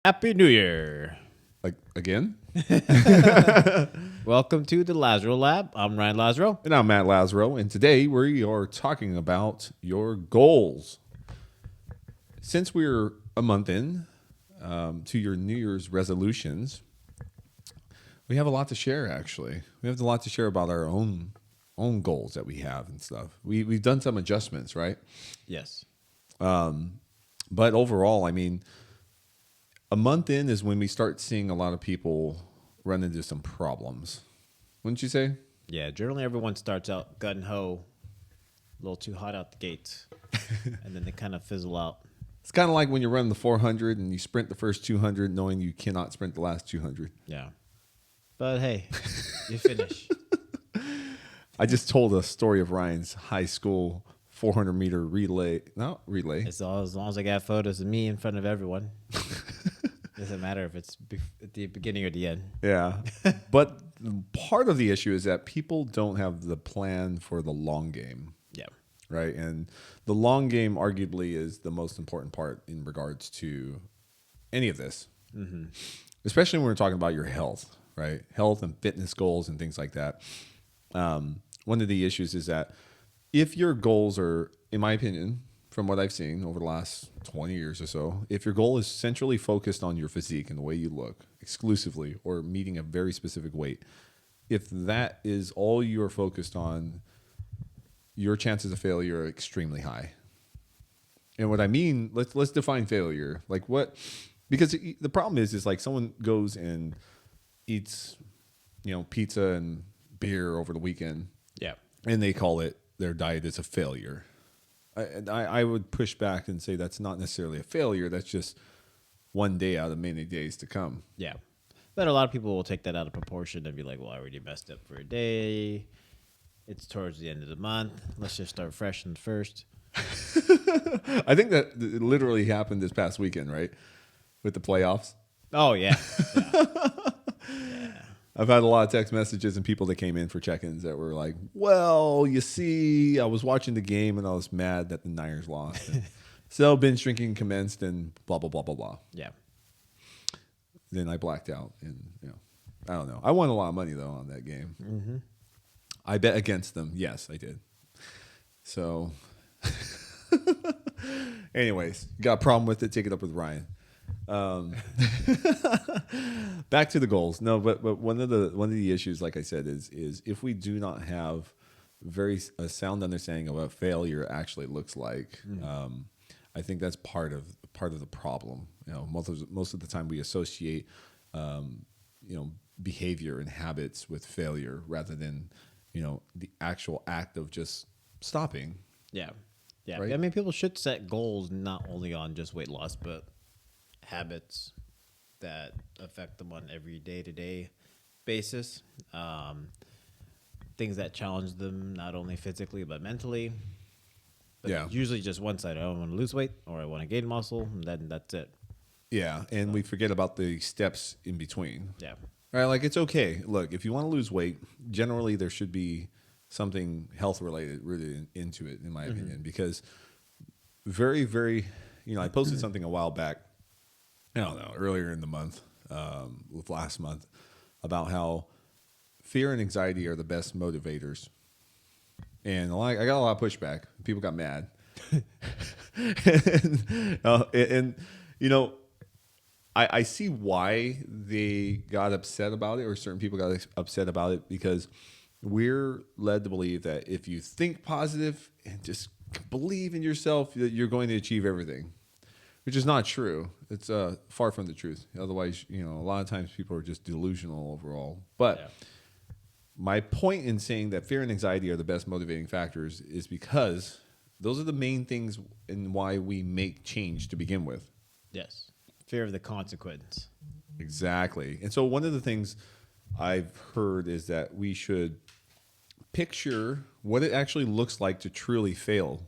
Happy New Year. Like, again? Welcome to the Lazaro Lab. I'm Ryan Lazaro. And I'm Matt Lazaro, and today we are talking about your goals. Since we're a month in to your New Year's resolutions, we have a lot to share, actually. We have a lot to share about our own goals that we have and stuff. We've done some adjustments, right? Yes. But overall, I mean, a month in is when we start seeing a lot of people run into some problems. Wouldn't you say? Yeah, generally everyone starts out gun-ho, a little too hot out the gates, and then they kind of fizzle out. It's kind of like when you're running the 400 and you sprint the first 200 knowing you cannot sprint the last 200. Yeah. But hey, you finish. I just told a story of Ryan's high school 400-meter relay. Not relay. As long as I got photos of me in front of everyone. Doesn't matter if it's at the beginning or the end. Yeah. But part of the issue is that people don't have the plan for the long game. Yeah. Right. And the long game arguably is the most important part in regards to any of this, especially when we're talking about your health, right? Health and fitness goals and things like that. One of the issues is that if your goals are, in my opinion, from what I've seen over the last 20 years or so, if your goal is centrally focused on your physique and the way you look exclusively or meeting a very specific weight, if that is all you're focused on, your chances of failure are extremely high. And what I mean, let's define failure. Like what, because the problem is like someone goes and eats, pizza and beer over the weekend. Yeah. And they call it their diet is a failure. I would push back and say that's not necessarily a failure. That's just one day out of many days to come. Yeah. But a lot of people will take that out of proportion and be like, well, I already messed up for a day. It's towards the end of the month. Let's just start fresh on the first. I think that it literally happened this past weekend, right? With the playoffs. Oh, yeah. Yeah. I've had a lot of text messages and people that came in for check-ins that were like, well, you see, I was watching the game and I was mad that the Niners lost. So binge drinking commenced and blah, blah, blah, blah, blah. Yeah. Then I blacked out and, I don't know. I won a lot of money, though, on that game. Mm-hmm. I bet against them. Yes, I did. So, anyways, you got a problem with it, take it up with Ryan. Back to the goals. No, but one of the issues, like I said, is if we do not have a sound understanding of what failure actually looks like, I think that's part of the problem. Most of the time we associate behavior and habits with failure rather than the actual act of just stopping. Yeah. Yeah. Right? I mean, people should set goals not only on just weight loss, but habits that affect them on every day-to-day basis. Things that challenge them not only physically but mentally. But usually just one side. I want to lose weight or I want to gain muscle, and then that's it. Yeah, and we forget about the steps in between. Yeah. All right, like it's okay. Look, if you want to lose weight, generally there should be something health related rooted into it, in my opinion, because very, very, I posted something a while back. I don't know, earlier in the month, last month, about how fear and anxiety are the best motivators. And I got a lot of pushback. People got mad. I see why they got upset about it, or certain people got upset about it, because we're led to believe that if you think positive and just believe in yourself, that you're going to achieve everything. Which is not true. It's far from the truth. Otherwise, a lot of times people are just delusional overall. But my point in saying that fear and anxiety are the best motivating factors is because those are the main things in why we make change to begin with. Yes. Fear of the consequence. Exactly. And so one of the things I've heard is that we should picture what it actually looks like to truly fail.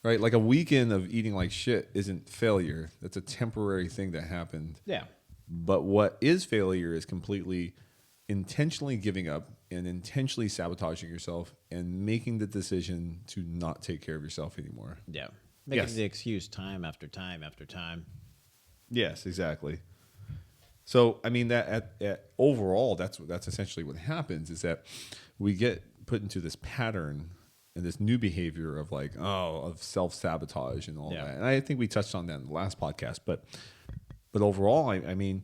Right? Like a weekend of eating like shit isn't failure. That's a temporary thing that happened. Yeah. But what is failure is completely intentionally giving up and intentionally sabotaging yourself and making the decision to not take care of yourself anymore. Yeah. Making Yes. the excuse time after time after time. Yes, exactly. So, I mean, that at overall, that's essentially what happens is that we get put into this pattern and this new behavior of like, of self-sabotage and all Yeah. that. And I think we touched on that in the last podcast, but overall, I mean,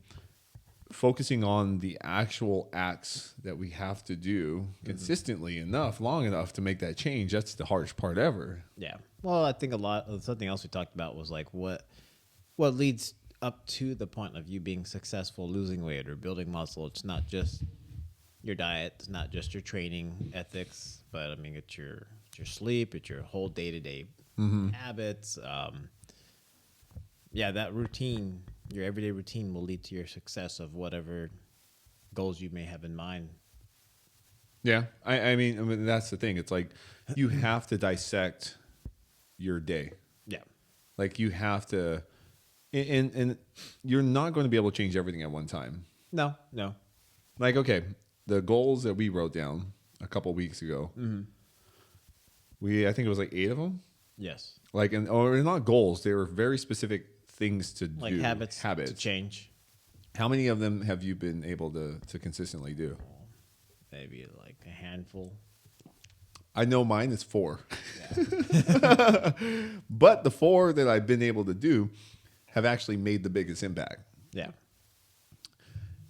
focusing on the actual acts that we have to do consistently long enough to make that change, that's the hardest part ever. Yeah. Well, I think something else we talked about was like what leads up to the point of you being successful, losing weight or building muscle. It's not just your diet, it's not just your training ethics, but I mean, it's your sleep, it's your whole day-to-day habits. That routine, your everyday routine will lead to your success of whatever goals you may have in mind. Yeah. I mean, that's the thing. It's like you have to dissect your day. Yeah. Like you have to, and you're not going to be able to change everything at one time. No. Like, okay, the goals that we wrote down a couple weeks ago, I think it was like 8 of them. Yes. Like, or not goals. They were very specific things to Like do. habits to change. How many of them have you been able to consistently do? Maybe like a handful. I know mine is 4. Yeah. But the 4 that I've been able to do have actually made the biggest impact. Yeah.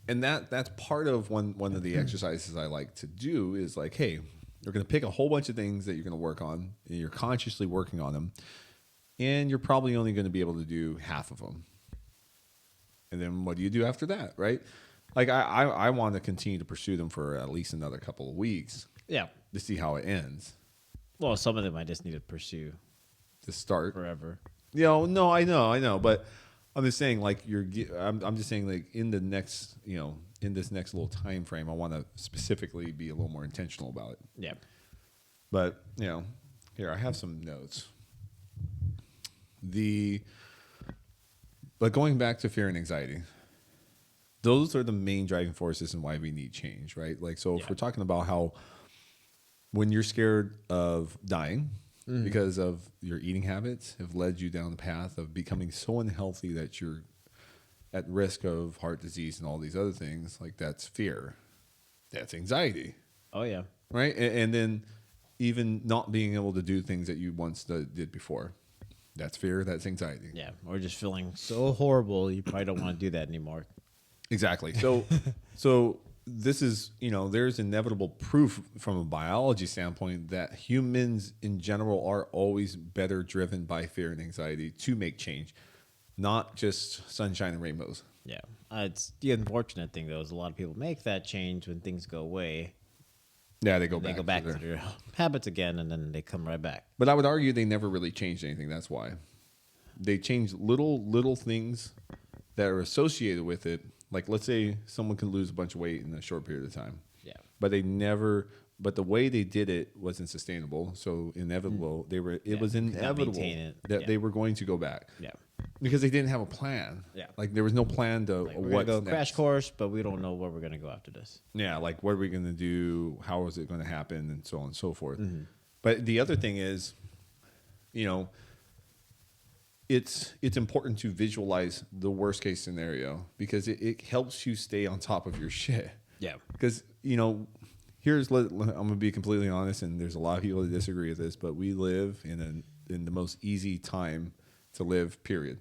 And that's part of one of the exercises I like to do is like, hey, you're going to pick a whole bunch of things that you're going to work on, and you're consciously working on them, and you're probably only going to be able to do half of them. And then what do you do after that, right? Like I want to continue to pursue them for at least another couple of weeks. Yeah. To see how it ends. Well, some of them I just need to pursue To start. forever. No, I know, but I'm just saying, like I'm just saying, like in the next, in this next little time frame, I want to specifically be a little more intentional about it. Yeah. But here I have some notes. But going back to fear and anxiety, those are the main driving forces and why we need change, right? Like, so if we're talking about how when you're scared of dying because of your eating habits have led you down the path of becoming so unhealthy that you're at risk of heart disease and all these other things, like that's fear. That's anxiety. Oh, yeah. Right? And then even not being able to do things that you once did before. That's fear. That's anxiety. Yeah. Or just feeling so horrible, you probably don't want to do that anymore. Exactly. So this is, there's inevitable proof from a biology standpoint that humans in general are always better driven by fear and anxiety to make change, not just sunshine and rainbows. Yeah. It's the unfortunate thing, though, is a lot of people make that change when things go away. Yeah, they go They back. go back to their habits again, and then they come right back. But I would argue they never really changed anything. That's why. They changed little things that are associated with it. Like, let's say someone can lose a bunch of weight in a short period of time. Yeah. But but the way they did it wasn't sustainable. So inevitable, it was inevitable that they were going to go back. Yeah. Because they didn't have a plan. Yeah. Like there was no plan to Like, we're what going to go crash course, but we don't know where we're going to go after this. Yeah, like what are we going to do? How is it going to happen? And so on and so forth. But the other thing is, it's important to visualize the worst case scenario because it helps you stay on top of your shit. Yeah. Because, I'm going to be completely honest, and there's a lot of people that disagree with this, but we live in the most easy time to live, period.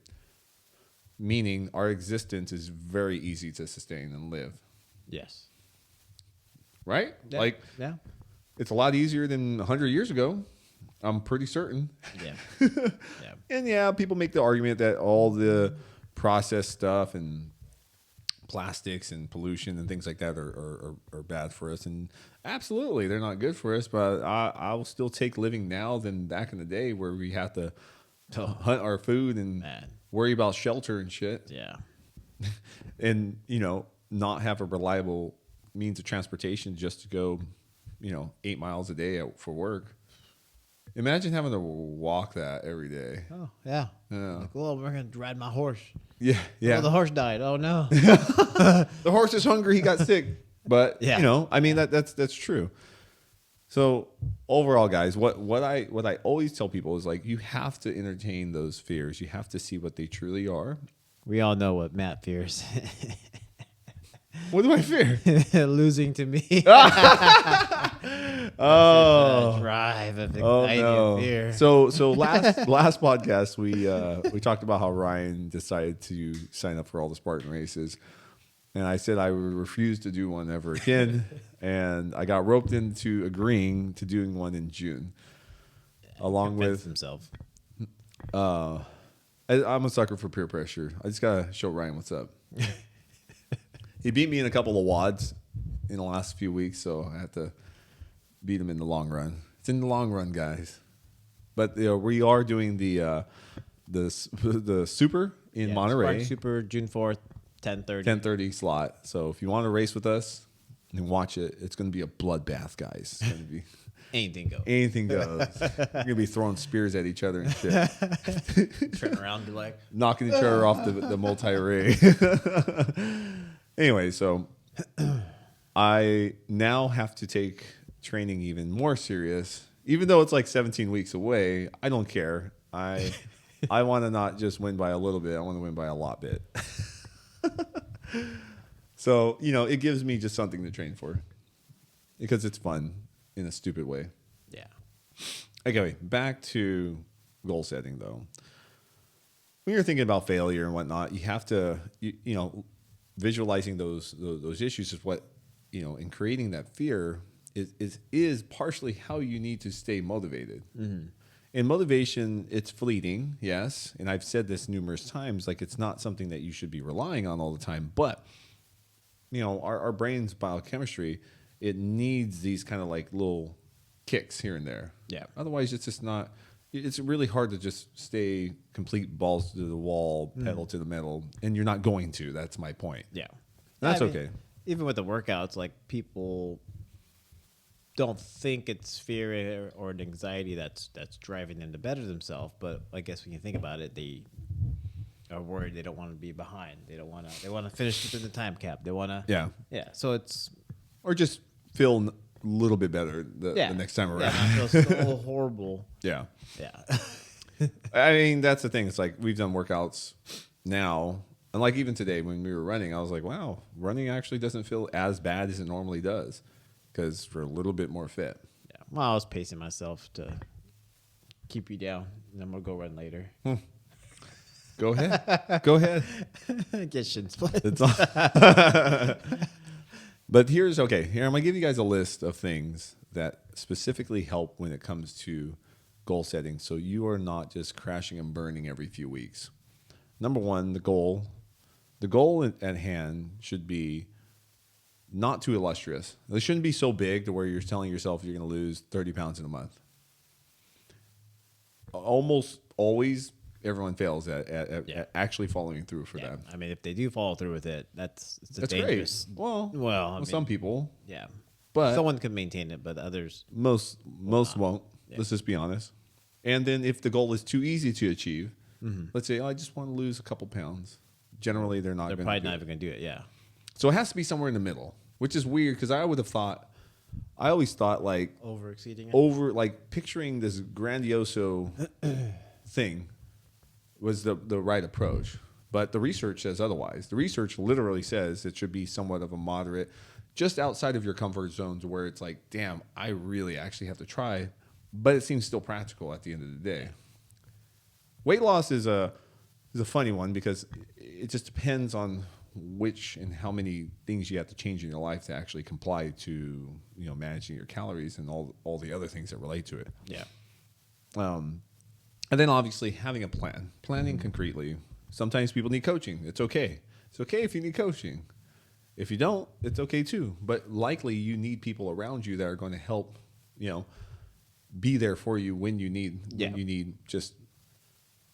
Meaning our existence is very easy to sustain and live. Yes. Right? Yeah. Like, yeah. It's a lot easier than 100 years ago. I'm pretty certain. Yeah. Yeah. And people make the argument that all the processed stuff and plastics and pollution and things like that are bad for us. And absolutely, they're not good for us. But I will still take living now than back in the day where we have to hunt our food and worry about shelter and shit. Yeah. And, not have a reliable means of transportation just to go, 8 miles a day out for work. Imagine having to walk that every day. Oh, yeah. Yeah. Like, well, we're going to ride my horse. Yeah. Oh, the horse died. Oh, no. The horse is hungry. He got sick. But Yeah. you know, I mean that's true. So overall, guys, what I always tell people is like you have to entertain those fears. You have to see what they truly are. We all know what Matt fears. What do I fear? Losing to me. Oh, Drive of oh anxiety no. and fear. So last podcast we talked about how Ryan decided to sign up for all the Spartan races. And I said I would refuse to do one ever again. And I got roped into agreeing to doing one in June. Along Convinced with himself. I'm a sucker for peer pressure. I just gotta show Ryan what's up. He beat me in a couple of wads in the last few weeks, so I have to beat him in the long run. It's in the long run, guys. But we are doing the super in Monterey, Spark Super June 4th, 10:30. 10:30 slot. So if you want to race with us and watch it, it's going to be a bloodbath, guys. It's going to be Anything goes. anything goes. You're going to be throwing spears at each other and shit, Turn around and be like, knocking each other off the multi-array. Anyway, so I now have to take training even more serious. Even though it's like 17 weeks away, I don't care. I want to not just win by a little bit. I want to win by a lot bit. So, you know, it gives me just something to train for because it's fun in a stupid way. yeah. Okay, back to goal setting, though. When you're thinking about failure and whatnot, you have to, you know, visualizing those issues is what, you know, in creating that fear is partially how you need to stay motivated. Mm-hmm. And motivation, it's fleeting, yes. And I've said this numerous times, like it's not something that you should be relying on all the time. But, you know, our brain's biochemistry, it needs these kind of like little kicks here and there. Yeah. Otherwise, it's just not, it's really hard to just stay complete balls to the wall, pedal to the metal. And you're not going to. That's my point. Yeah. That's I mean, okay. Even with the workouts, like people don't think it's fear or an anxiety that's driving them to better themselves. But I guess when you think about it, they are worried they don't want to be behind. They want to finish within the time cap. They want to. Yeah. Yeah. So it's. Or just feel a little bit better the next time around. Yeah. Not feel so horrible. Yeah. Yeah. I mean, that's the thing. It's like we've done workouts now. And like even today when we were running, I was like, wow, running actually doesn't feel as bad as it normally does because we're a little bit more fit. Yeah. Well, I was pacing myself to keep you down. And I'm going to go run later. Go ahead. Go ahead. Get shin splints. It's all. But here I'm going to give you guys a list of things that specifically help when it comes to goal setting so you are not just crashing and burning every few weeks. Number one, the goal. The goal at hand should be not too illustrious. It shouldn't be so big to where you're telling yourself you're going to lose 30 pounds in a month. Almost always, everyone fails at actually following through for that. I mean, if they do follow through with it, that's great. dangerous. Well, I mean, some people, yeah, but someone can maintain it, but others, most won't. Yeah. Let's just be honest. And then if the goal is too easy to achieve, let's say I just want to lose a couple pounds. Generally, they're probably not even going to do it. Yeah. So it has to be somewhere in the middle, which is weird because I always thought like Over-exceeding it? like picturing this grandioso thing was the right approach. But the research says otherwise. The research literally says it should be somewhat of a moderate, just outside of your comfort zone to where it's like, damn, I really actually have to try. But it seems still practical at the end of the day. Weight loss is a funny one because it just depends on which and how many things you have to change in your life to actually comply to, you know, managing your calories and all the other things that relate to it. Yeah. And then obviously having a plan, planning concretely. Sometimes people need coaching. It's okay. It's okay if you need coaching. If you don't, it's okay too. But likely you need people around you that are going to help, you know, be there for you when you need just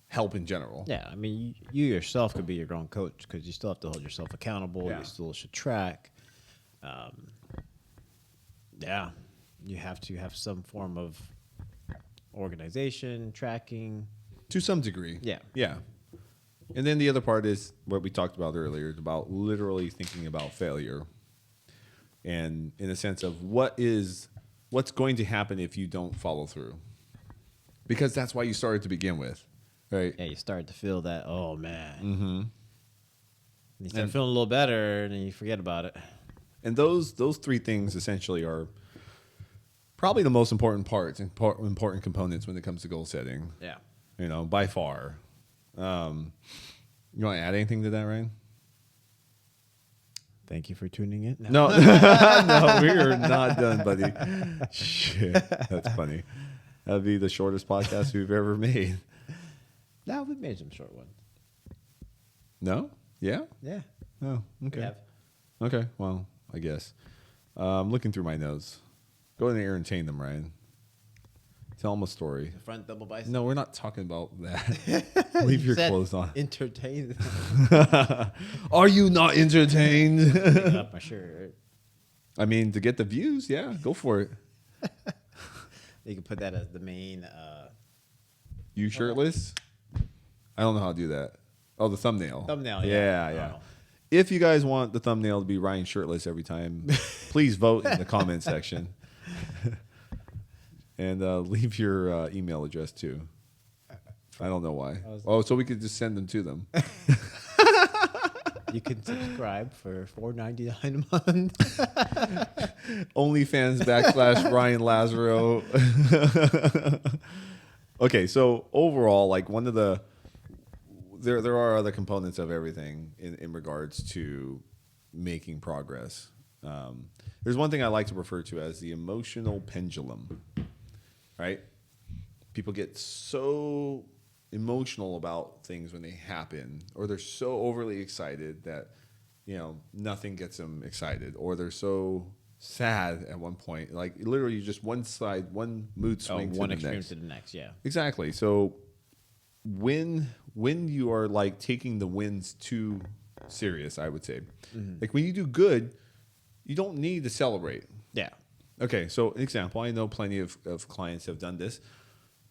help in general. Yeah. I mean, you yourself could be your own coach because you still have to hold yourself accountable. Yeah. You still should track. Yeah. You have to have some form of organization, tracking. To some degree. Yeah. Yeah. And then the other part is what we talked about earlier, about literally thinking about failure. and in a sense of what's going to happen if you don't follow through, because that's why you started to begin with, right? Yeah, you start to feel that, oh man. Mm-hmm. You start feeling a little better, and then you forget about it. And those three things essentially are probably the most important parts, important components when it comes to goal setting. Yeah. By far. You want to add anything to that, Ryan? Thank you for tuning in. No, no, we are not done, buddy. Shit, that's funny. That'd be the shortest podcast we've ever made. No, we've made some short ones. No? Yeah? Yeah. Oh, okay. We have. Okay, well, I guess. I'm looking through my notes. Go in there and entertain them, Ryan. Tell them a story. The front double bicep. No, we're not talking about that. Leave your clothes on. Entertain. Are you not entertained? Taking off my shirt. I mean, to get the views, yeah, go for it. You can put that as the main. You shirtless? I don't know how to do that. Oh, the thumbnail. Thumbnail, yeah. yeah. Oh. If you guys want the thumbnail to be Ryan shirtless every time, please vote in the comment section. And leave your email address too. I don't know why. So we could just send them to them. You can subscribe for $4.99 a month. OnlyFans / Ryan Lazaro. Okay, so overall, like one of the there are other components of everything in regards to making progress. There's one thing I like to refer to as the emotional pendulum. Right? People get so emotional about things when they happen, or they're so overly excited that, nothing gets them excited, or they're so sad at one point. Like literally just one side, one mood swing to one the extreme next. to the next, yeah. Exactly. So when you are like taking the wins too serious, I would say, like when you do good, you don't need to celebrate. Yeah. Okay, so example, I know plenty of clients have done this,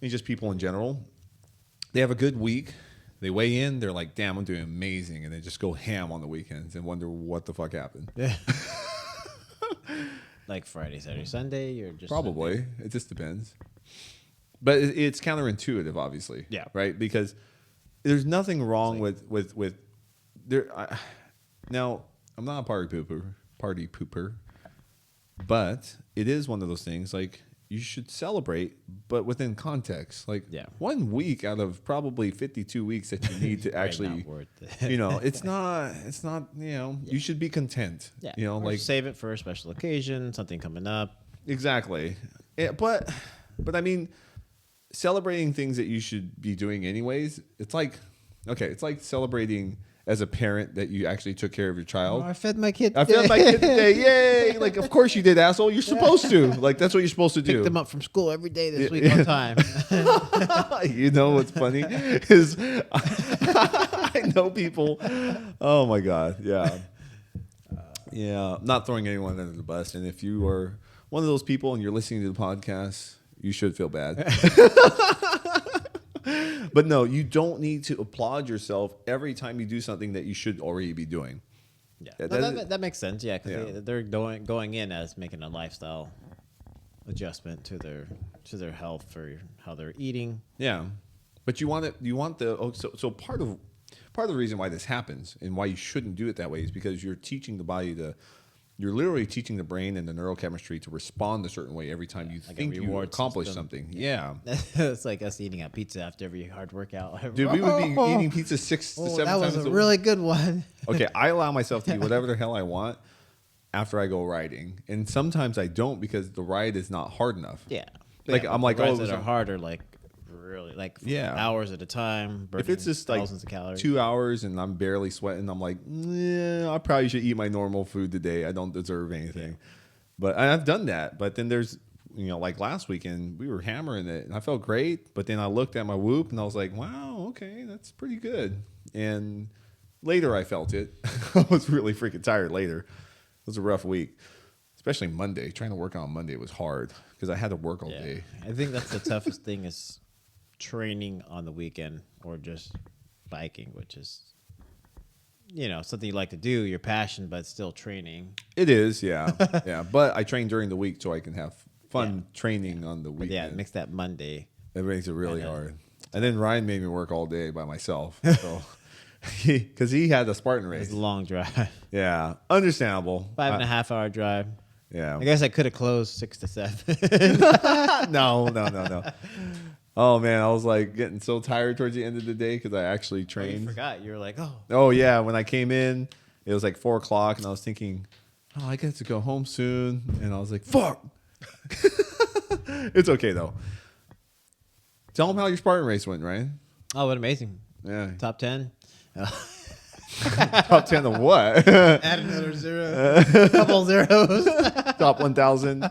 and just people in general. They have a good week, they weigh in, they're like, damn, I'm doing amazing, and they just go ham on the weekends and wonder what the fuck happened. Yeah. Like Friday, Saturday, Sunday, or just Probably. Sunday? It just depends. But it's counterintuitive, obviously. Yeah. Right? Because there's nothing wrong with there. Now, I'm not a party pooper. But it is one of those things, like, you should celebrate, but within context. Like, 1 week out of probably 52 weeks that you need to actually, not worth it. it's not, you should be content. Yeah. Or like, save it for a special occasion, something coming up. Exactly. Yeah, but I mean, celebrating things that you should be doing anyways, it's like celebrating as a parent that you actually took care of your child. Oh, I fed my kid today. Yay! Like, of course you did, asshole. You're supposed to. Like, that's what you're supposed to do. Pick them up from school every day this week on time. You know what's funny is I know people. Oh my god, yeah, yeah. I'm not throwing anyone under the bus, and if you are one of those people and you're listening to the podcast, you should feel bad. But no, you don't need to applaud yourself every time you do something that you should already be doing. Yeah, that makes sense. Yeah, because they're going in as making a lifestyle adjustment to their health for how they're eating. Yeah, but you want so part of the reason why this happens and why you shouldn't do it that way is because you're teaching the body you're literally teaching the brain and the neurochemistry to respond a certain way every time you think you accomplish something. Yeah. It's like us eating a pizza after every hard workout. Dude, we would be eating pizza 6 to 7 times. That was a really good one. Okay, I allow myself to eat whatever the hell I want after I go riding. And sometimes I don't because the ride is not hard enough. Yeah. Like, I'm like, rides that are harder, like really, like hours at a time. If it's just like thousands of calories. 2 hours and I'm barely sweating, I'm like, I probably should eat my normal food today. I don't deserve anything. Yeah. But I've done that. But then there's, like last weekend, we were hammering it and I felt great. But then I looked at my Whoop and I was like, wow, okay, that's pretty good. And later I felt it. I was really freaking tired later. It was a rough week. Especially Monday. Trying to work on Monday was hard because I had to work all day. I think that's the toughest thing is training on the weekend or just biking, which is something you like to do, your passion, but still training. It is, yeah, yeah. But I train during the week so I can have fun training on the But weekend. yeah, it makes that Monday. It makes it really hard. And then Ryan made me work all day by myself, so because he had the Spartan race. It's a long drive. Yeah, understandable. 5.5 hour drive. Yeah. I guess I could have closed 6 to 7. No. Oh man, I was like getting so tired towards the end of the day because I actually You trained. forgot. You were like, oh. Oh yeah, when I came in, it was like 4:00, and I was thinking, oh, I get to go home soon, and I was like, fuck. It's okay though. Tell them how your Spartan race went, Ryan. Oh, what amazing. Yeah. Top 10. Top 10 of what? Add another zero. Couple zeros. Top 1,000.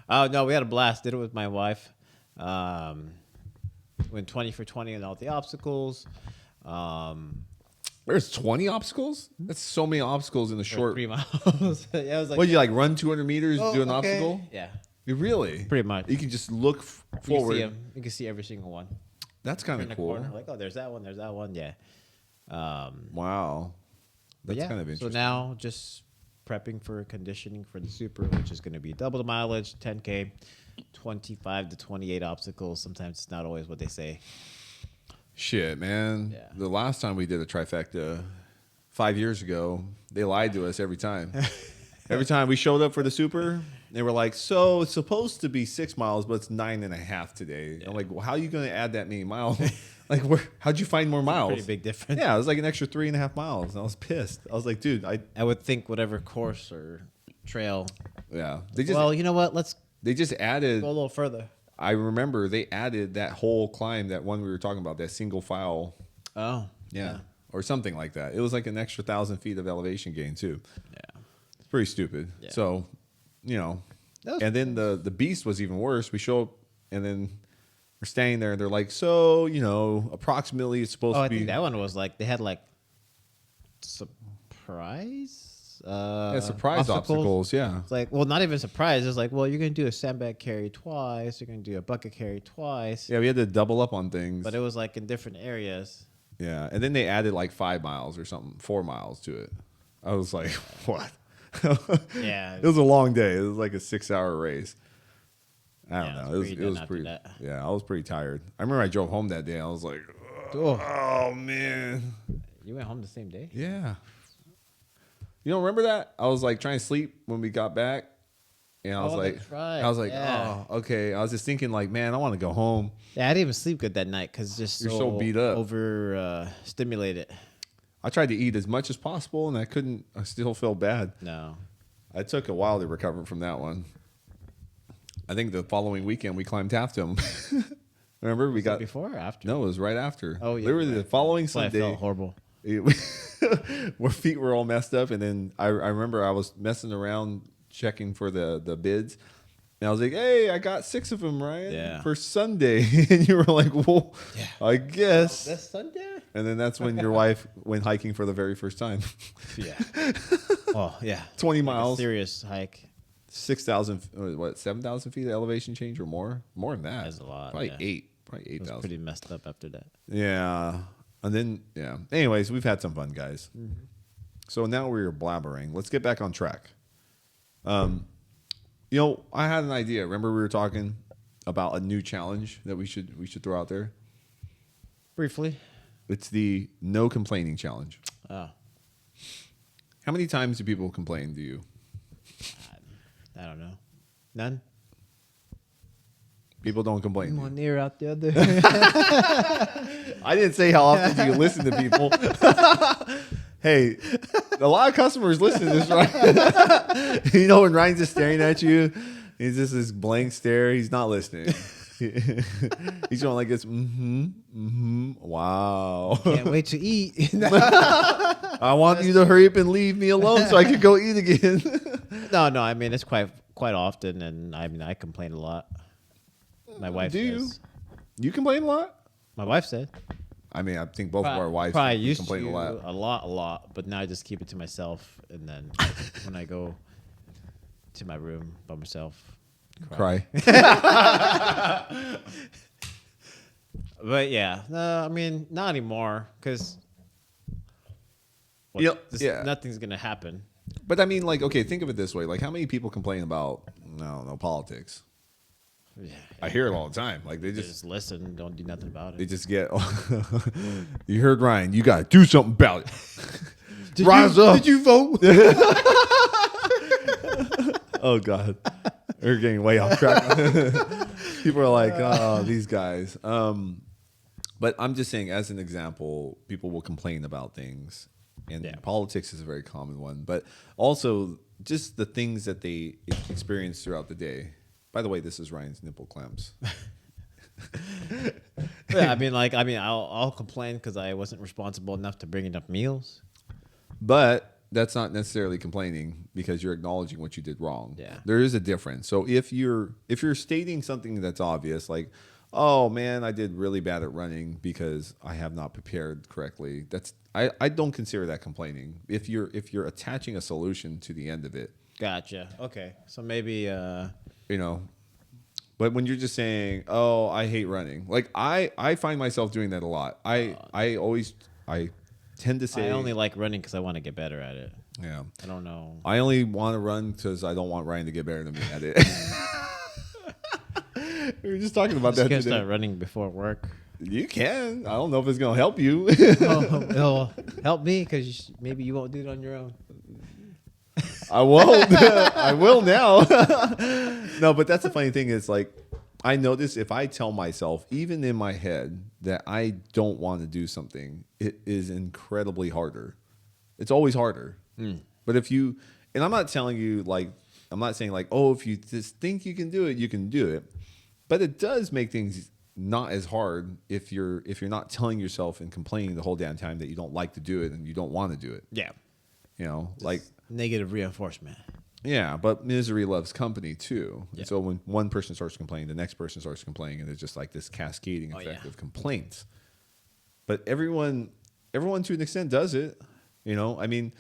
Oh, no, we had a blast. Did it with my wife. Went 20 for 20 on all the obstacles. There's 20 obstacles? That's so many obstacles in the short. 3 miles. Yeah, it was like, What, did you like run 200 meters, do an okay. obstacle? Yeah, You really? pretty much. You can just look You forward. can see 'em. You can see every single one. That's kind In of the cool. corner. Like, oh, there's that one. There's that one. Yeah. Wow. But That's yeah, kind of interesting. So now just prepping for conditioning for the super, which is going to be double the mileage, 10K, 25 to 28 obstacles. Sometimes it's not always what they say. Shit, man. Yeah. The last time we did a trifecta 5 years ago, they lied to us every time. Every time we showed up for the super, they were like, so it's supposed to be 6 miles, but it's 9.5 today. I'm like, well, how are you going to add that many miles? Like, how'd you find more miles? Pretty big difference. Yeah, it was like an extra 3.5 miles. And I was pissed. I was like, dude, I would think whatever course or trail. yeah. Well, you know what? Let's They just added. go a little further. I remember they added that whole climb, that one we were talking about, that single file. Oh, Yeah. Or something like that. It was like an extra 1,000 feet of elevation gain too. Yeah. It's pretty stupid. Yeah. So, and then the beast was even worse. We show up and then we're standing there and they're like, so, approximately it's supposed Oh, to I be. think that one was like, they had like surprise? Surprise obstacles. Yeah. It's like, well, not even surprise. It's like, well, you're going to do a sandbag carry twice. You're going to do a bucket carry twice. Yeah, we had to double up on things. But it was like in different areas. Yeah. And then they added like 5 miles or something, 4 miles to it. I was like, what? Yeah. It was a long day. It was like a 6-hour race. I don't Yeah, know. it was It pretty was done after pretty. that. Yeah, I was pretty tired. I remember I drove home that day. I was like, Oh, oh man. you went home the same day? Yeah. You don't remember that? I was like trying to sleep when we got back. And I was Oh, like, that's right. oh, okay. I was just thinking like, man, I want to go home. Yeah, I didn't even sleep good that night because just You're so beat up. over stimulated. I tried to eat as much as possible and I couldn't. I still felt bad. No. I took a while to recover from that one. I think the following weekend we climbed Halfdome. Remember we got Before or after? No, it was right after. Oh, yeah. Literally the following That's why I Sunday. felt horrible. Our feet were all messed up, and then I remember I was messing around checking for the bids, and I was like, "Hey, I got 6 of them, Ryan, Yeah. for Sunday." And you were like, "Well, Yeah. I guess." This Sunday? And then that's when your wife went hiking for the very first time. Yeah. Oh, yeah. 20 Like a miles, serious hike. 6,000, 7,000 feet of elevation change or more? More than that. That's a lot, Probably yeah. Probably It was 8,000. pretty messed up after that. Yeah. And then, yeah. Anyways, we've had some fun, guys. Mm-hmm. So now we're blabbering. Let's get back on track. I had an idea. Remember we were talking about a new challenge that we should throw out there? Briefly. It's the no complaining challenge. Oh, How many times do people complain to you? I don't know. None? People don't complain. to One you. ear out the other. I didn't say how often do you listen to people. Hey, a lot of customers listen to this, right? When Ryan's just staring at you, he's just this blank stare. He's not listening. He's going like this. Wow. Can't wait to eat. I want you to hurry up and leave me alone so I can go eat again. No. I mean, it's quite often, and I complain a lot. My wife Do you? says. You complain a lot? My wife said. I mean, I think both of our wives probably used complain to a lot. a lot, but now I just keep it to myself, and then when I go to my room by myself, Cry. But yeah, no, I mean, not anymore, because Nothing's gonna happen. But I mean, like, okay, think of it this way: like, how many people complain about, I don't know, politics? Yeah, I hear it all the time. Like, they they just just listen, don't do nothing about they it. just get. You heard Ryan. You got to do something about it. Rise up. Did you vote? Oh God, we're getting way off track. People are like, oh, these guys. But I'm just saying, as an example, people will complain about things, and politics is a very common one. But also, just the things that they experience throughout the day. By the way, this is Ryan's nipple clamps. Yeah, I'll complain because I wasn't responsible enough to bring enough meals. But that's not necessarily complaining because you're acknowledging what you did wrong. Yeah. There is a difference. So if you're stating something that's obvious, like, oh man, I did really bad at running because I have not prepared correctly, I don't consider that complaining. If you're attaching a solution to the end of it. Gotcha. Okay. So maybe But when you're just saying, "Oh, I hate running," like I find myself doing that a lot. I tend to say I only like running because I want to get better at it. Yeah. I don't know. I only want to run because I don't want Ryan to get better than me at it. We were just talking about that Just today. start running before work. You can. I don't know if it's gonna help you. It'll help me because maybe you won't do it on your own. I won't. I will now. No, but that's the funny thing is, like, I notice if I tell myself, even in my head, that I don't want to do something, it is incredibly harder. It's always harder. But if you, and I'm not telling you, like, I'm not saying like, oh, if you just think you can do it, you can do it. But it does make things not as hard if you're not telling yourself and complaining the whole damn time that you don't like to do it and you don't want to do it. Yeah. You know, like negative reinforcement. Yeah, but misery loves company too. Yeah. And so when one person starts complaining, the next person starts complaining, and it's just like this cascading effect of complaints. But everyone to an extent does it. You know, I mean,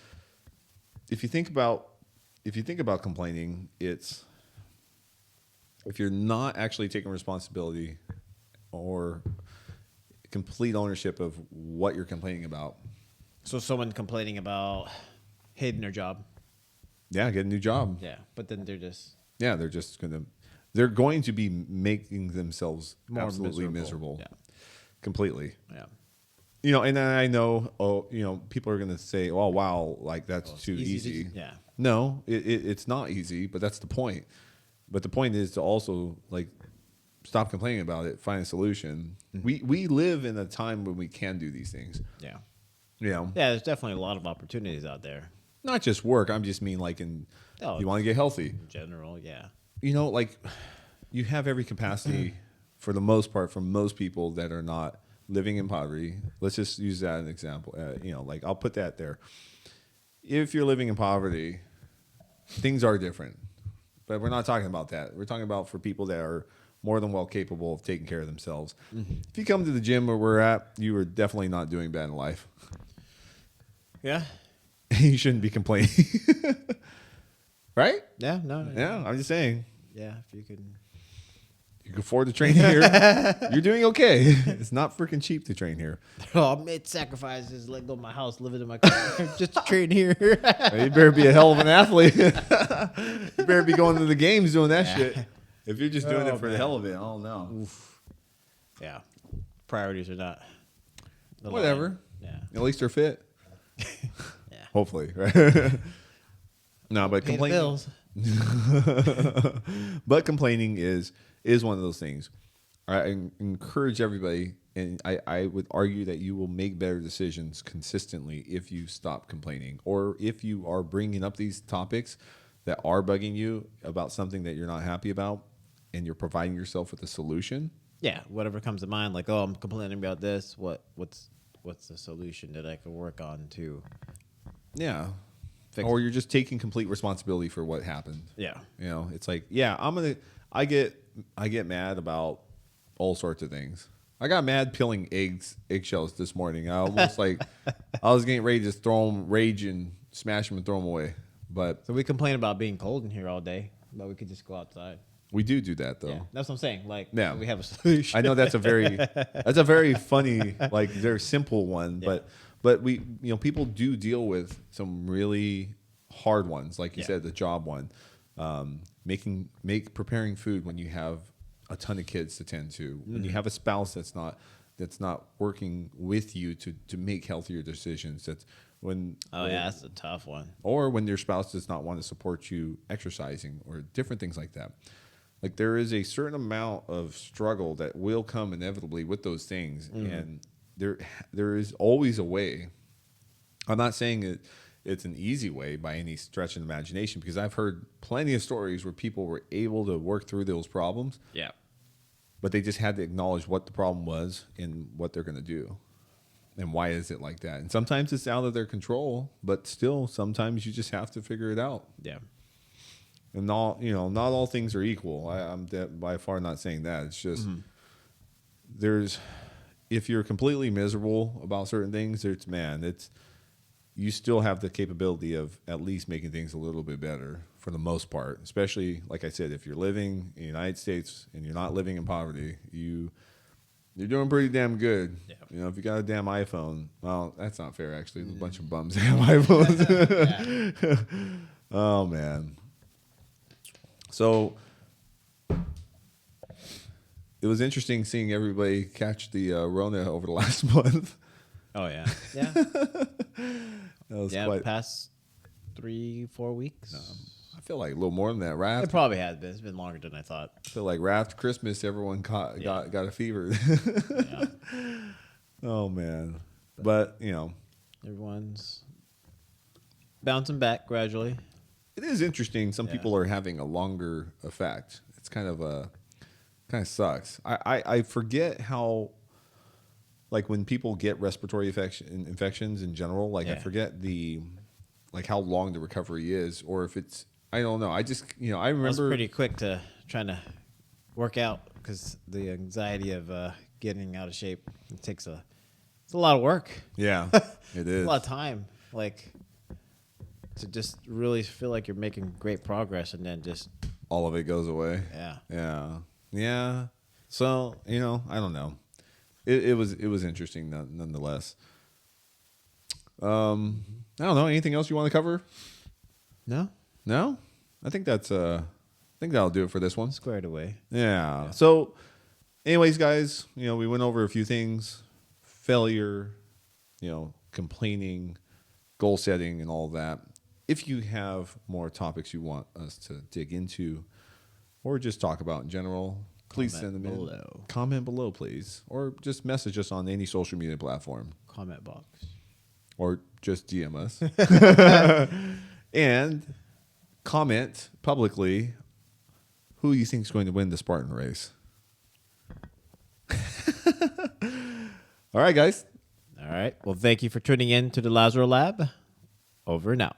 if you think about complaining, it's if you're not actually taking responsibility or complete ownership of what you're complaining about. So someone complaining about hating their job. Yeah, get a new job. Yeah, but then they're just they're going to be making themselves more absolutely miserable. Yeah. Completely. Yeah. You know, and I know, people are going to say, "Oh, wow, like that's too easy." Yeah. No, it's not easy, but that's the point. But the point is to also like stop complaining about it, find a solution. Mm-hmm. We live in a time when we can do these things. Yeah. You know? Yeah, there's definitely a lot of opportunities out there. Not just work. I'm just mean like you want to get healthy. In general, yeah. You know, like you have every capacity for the most part for most people that are not living in poverty. Let's just use that as an example. Like I'll put that there. If you're living in poverty, things are different. But we're not talking about that. We're talking about for people that are more than well capable of taking care of themselves. Mm-hmm. If you come to the gym where we're at, you are definitely not doing bad in life. Yeah. You shouldn't be complaining. Right? Yeah, no. Yeah, I'm just saying. Yeah, if you can afford to train here, you're doing okay. It's not freaking cheap to train here. Oh, I made sacrifices, let go of my house, living in my car just to train here. You better be a hell of an athlete. You better be going to the games doing that shit. If you're just doing it for the hell of it, I don't know. Oof. Yeah. Priorities are not. Whatever. Yeah. At least they're fit. Yeah. Hopefully, right? No, but complaining. But complaining is one of those things. I encourage everybody, and I would argue that you will make better decisions consistently if you stop complaining, or if you are bringing up these topics that are bugging you about something that you're not happy about, and you're providing yourself with a solution. Yeah, whatever comes to mind, like, oh, I'm complaining about this. What's the solution that I can work on to? Yeah. Or you're just taking complete responsibility for what happened. Yeah. You know, it's like, yeah, I get mad about all sorts of things. I got mad peeling eggshells this morning. I almost I was getting ready to just rage and smash them and throw them away. But so we complain about being cold in here all day, but we could just go outside. We do that though. Yeah, that's what I'm saying. Like, yeah. We have a solution. I know that's a very funny, like, very simple one, but But people do deal with some really hard ones, like you said, the job one, preparing food when you have a ton of kids to tend to, when you have a spouse that's not working with you to make healthier decisions. That's that's a tough one. Or when your spouse does not want to support you exercising or different things like that. Like there is a certain amount of struggle that will come inevitably with those things, and there is always a way. I'm not saying it's an easy way by any stretch of the imagination, because I've heard plenty of stories where people were able to work through those problems. Yeah. But they just had to acknowledge what the problem was and what they're going to do. And why is it like that? And sometimes it's out of their control, but still, sometimes you just have to figure it out. Yeah. And not all things are equal. I'm by far not saying that. It's just if you're completely miserable about certain things, you still have the capability of at least making things a little bit better for the most part. Especially, like I said, if you're living in the United States and you're not living in poverty, you're doing pretty damn good. Yeah. If you got a damn iPhone, well, that's not fair, actually. There's a bunch of bums that have iPhones. Oh, man. So it was interesting seeing everybody catch the Rona over the last month. Oh, yeah. Yeah. That was quite... past 3-4 weeks. I feel like a little more than that. Raft. It probably has been. It's been longer than I thought. I feel like Raft Christmas, everyone got a fever. Yeah. Oh, man. But, everyone's bouncing back gradually. It is interesting. Some people are having a longer effect. It's kind of sucks. I forget how, like, when people get respiratory infections in general, like I forget how long the recovery is, or if it's, I don't know. I just, I remember. I was pretty quick to trying to work out because the anxiety of getting out of shape, it's a lot of work. Yeah, it is. A lot of time. Like, to just really feel like you're making great progress and then just all of it goes away. Yeah. So, I don't know. It was interesting nonetheless. I don't know. Anything else you want to cover? No? I think that'll do it for this one. Squared away. Yeah. So anyways, guys, we went over a few things. Failure, complaining, goal setting, and all that. If you have more topics you want us to dig into or just talk about in general, please send them in. Comment below, please. Or just message us on any social media platform. Comment box. Or just DM us. And comment publicly who you think is going to win the Spartan race. All right, guys. All right. Well, thank you for tuning in to the Lazaro Lab. Over and out.